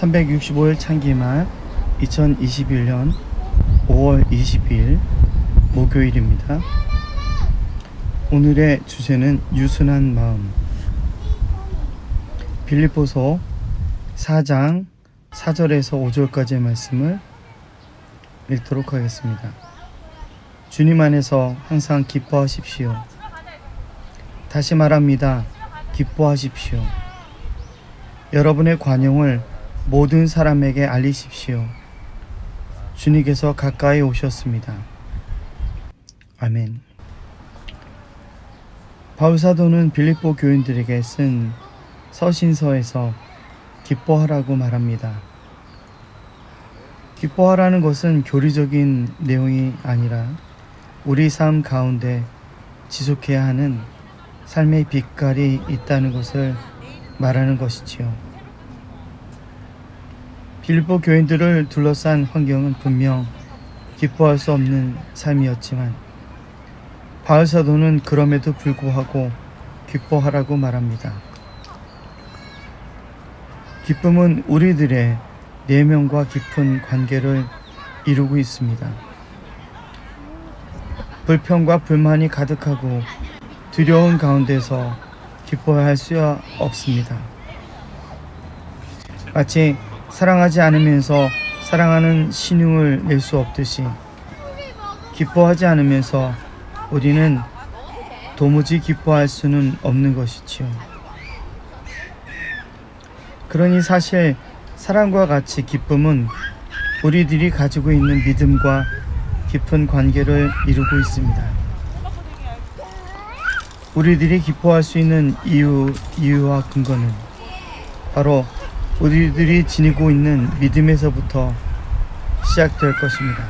365일 창기말 2021년 5월 20일 목요일입니다. 오늘의 주제는 유순한 마음. 빌립보서 4장 4절에서 5절까지의 말씀을 읽도록 하겠습니다. 주님 안에서 항상 기뻐하십시오. 다시 말합니다. 기뻐하십시오. 여러분의 관용을 모든 사람에게 알리십시오. 주님께서 가까이 오셨습니다. 아멘. 바울 사도는 빌립보 교인들에게 쓴 서신서에서 기뻐하라고 말합니다. 기뻐하라는 것은 교리적인 내용이 아니라 우리 삶 가운데 지속해야 하는 삶의 빛깔이 있다는 것을 말하는 것이지요. 빌립보 교인들을 둘러싼 환경은 분명 기뻐할 수 없는 삶이었지만 바울 사도는 그럼에도 불구하고 기뻐하라고 말합니다. 기쁨은 우리들의 내면과 깊은 관계를 이루고 있습니다. 불평과 불만이 가득하고 두려운 가운데서 기뻐할 수 없습니다. 마치 사랑하지 않으면서 사랑하는 신용을 낼 수 없듯이 기뻐하지 않으면서 우리는 도무지 기뻐할 수는 없는 것이지요. 그러니 사실 사랑과 같이 기쁨은 우리들이 가지고 있는 믿음과 깊은 관계를 이루고 있습니다. 우리들이 기뻐할 수 있는 이유와 근거는 바로 우리들이 지니고 있는 믿음에서부터 시작될 것입니다.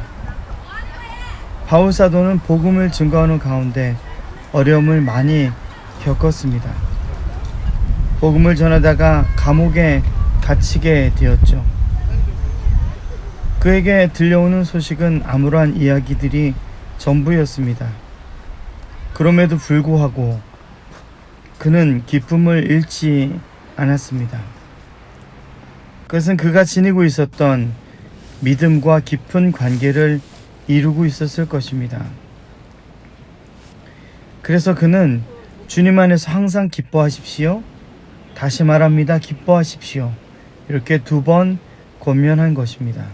바울 사도는 복음을 증거하는 가운데 어려움을 많이 겪었습니다. 복음을 전하다가 감옥에 갇히게 되었죠. 그에게 들려오는 소식은 암울한 이야기들이 전부였습니다. 그럼에도 불구하고 그는 기쁨을 잃지 않았습니다. 그것은 그가 지니고 있었던 믿음과 깊은 관계를 이루고 있었을 것입니다. 그래서 그는 주님 안에서 항상 기뻐하십시오. 다시 말합니다. 기뻐하십시오. 이렇게 2번 권면한 것입니다.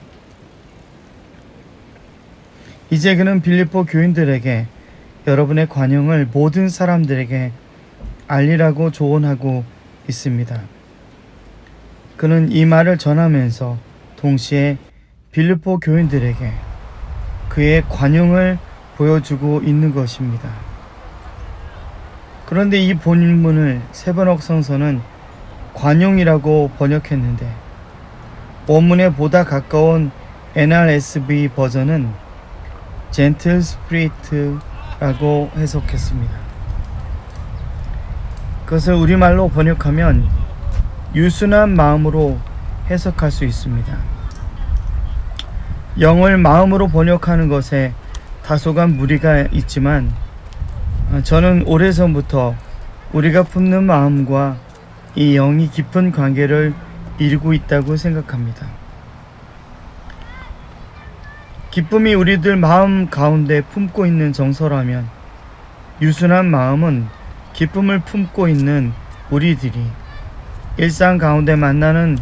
이제 그는 빌립보 교인들에게 여러분의 관용을 모든 사람들에게 알리라고 조언하고 있습니다. 그는 이 말을 전하면서 동시에 빌립보 교인들에게 그의 관용을 보여주고 있는 것입니다. 그런데 이 본문을 세번역 성서는 관용이라고 번역했는데 원문에 보다 가까운 NRSV 버전은 Gentle Spirit 라고 해석했습니다. 그것을 우리말로 번역하면 유순한 마음으로 해석할 수 있습니다. 영을 마음으로 번역하는 것에 다소간 무리가 있지만 저는 오래전부터 우리가 품는 마음과 이 영이 깊은 관계를 이루고 있다고 생각합니다. 기쁨이 우리들 마음 가운데 품고 있는 정서라면 유순한 마음은 기쁨을 품고 있는 우리들이 일상 가운데 만나는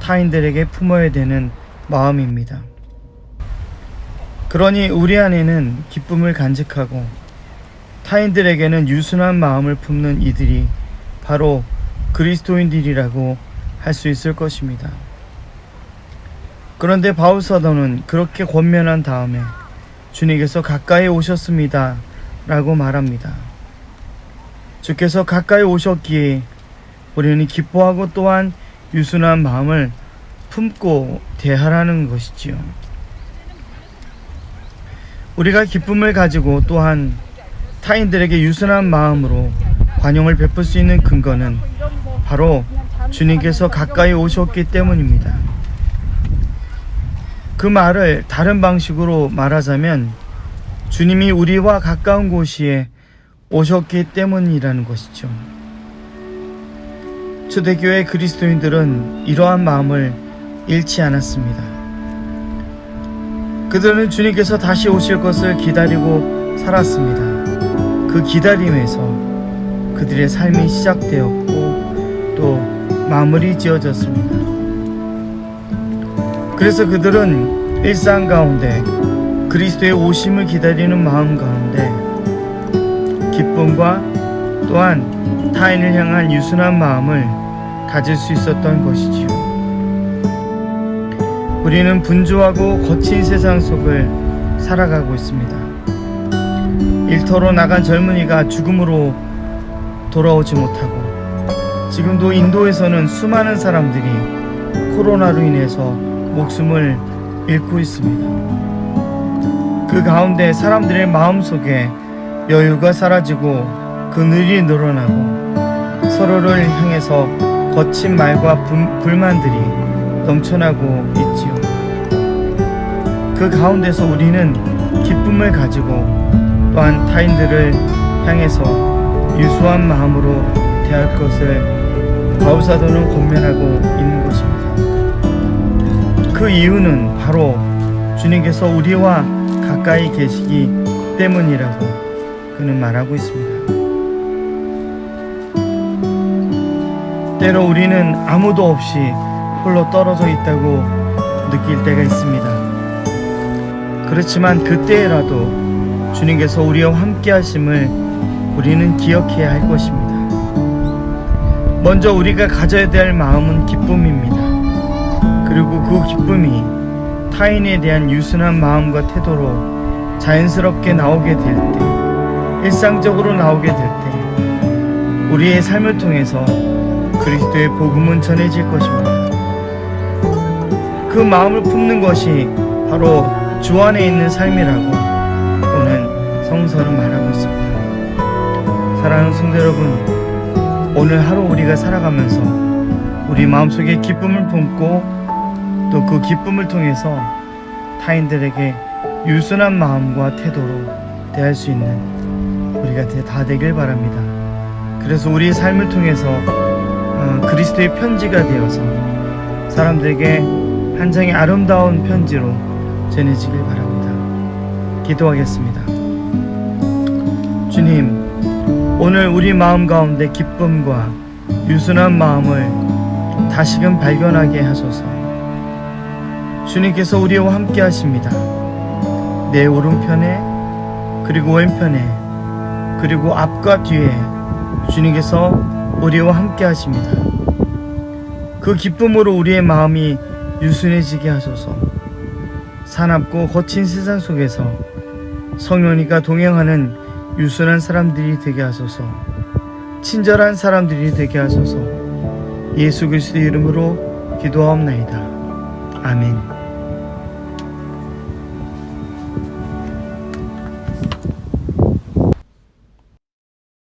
타인들에게 품어야 되는 마음입니다. 그러니 우리 안에는 기쁨을 간직하고 타인들에게는 유순한 마음을 품는 이들이 바로 그리스도인들이라고 할 수 있을 것입니다. 그런데 바울 사도는 그렇게 권면한 다음에 주님께서 가까이 오셨습니다 라고 말합니다. 주께서 가까이 오셨기에 우리는 기뻐하고 또한 유순한 마음을 품고 대하라는 것이지요. 우리가 기쁨을 가지고 또한 타인들에게 유순한 마음으로 관용을 베풀 수 있는 근거는 바로 주님께서 가까이 오셨기 때문입니다. 그 말을 다른 방식으로 말하자면 주님이 우리와 가까운 곳에 오셨기 때문이라는 것이죠. 초대교회 그리스도인들은 이러한 마음을 잃지 않았습니다. 그들은 주님께서 다시 오실 것을 기다리고 살았습니다. 그 기다림에서 그들의 삶이 시작되었고 또 마무리 지어졌습니다. 그래서 그들은 일상 가운데 그리스도의 오심을 기다리는 마음 가운데 기쁨과 또한 타인을 향한 유순한 마음을 가질 수 있었던 것이지요. 우리는 분주하고 거친 세상 속을 살아가고 있습니다. 일터로 나간 젊은이가 죽음으로 돌아오지 못하고 지금도 인도에서는 수많은 사람들이 코로나로 인해서 목숨을 잃고 있습니다. 그 가운데 사람들의 마음속에 여유가 사라지고 그늘이 늘어나고 서로를 향해서 거친 말과 불만들이 넘쳐나고 있지요. 그 가운데서 우리는 기쁨을 가지고 또한 타인들을 향해서 유수한 마음으로 대할 것을 바울 사도는 권면하고 있는 것입니다. 그 이유는 바로 주님께서 우리와 가까이 계시기 때문이라고 그는 말하고 있습니다. 때로 우리는 아무도 없이 홀로 떨어져 있다고 느낄 때가 있습니다. 그렇지만 그때라도 주님께서 우리와 함께 하심을 우리는 기억해야 할 것입니다. 먼저 우리가 가져야 될 마음은 기쁨입니다. 그리고 그 기쁨이 타인에 대한 유순한 마음과 태도로 자연스럽게 나오게 될 때, 일상적으로 나오게 될 때, 우리의 삶을 통해서 그리스도의 복음은 전해질 것입니다. 그 마음을 품는 것이 바로 주 안에 있는 삶이라고 오늘 성서는 말하고 있습니다. 사랑하는 성도 여러분, 오늘 하루 우리가 살아가면서 우리 마음속에 기쁨을 품고 또 그 기쁨을 통해서 타인들에게 유순한 마음과 태도로 대할 수 있는 우리가 다 되길 바랍니다. 그래서 우리의 삶을 통해서 그리스도의 편지가 되어서 사람들에게 한 장의 아름다운 편지로 전해지길 바랍니다. 기도하겠습니다. 주님, 오늘 우리 마음 가운데 기쁨과 유순한 마음을 다시금 발견하게 하소서. 주님께서 우리와 함께 하십니다. 내 오른편에 그리고 왼편에 그리고 앞과 뒤에 주님께서 우리와 함께 하십니다. 그 기쁨으로 우리의 마음이 유순해지게 하소서. 사납고 거친 세상 속에서 성령님과 동행하는 유순한 사람들이 되게 하소서. 친절한 사람들이 되게 하소서. 예수 그리스도의 이름으로 기도하옵나이다. 아멘.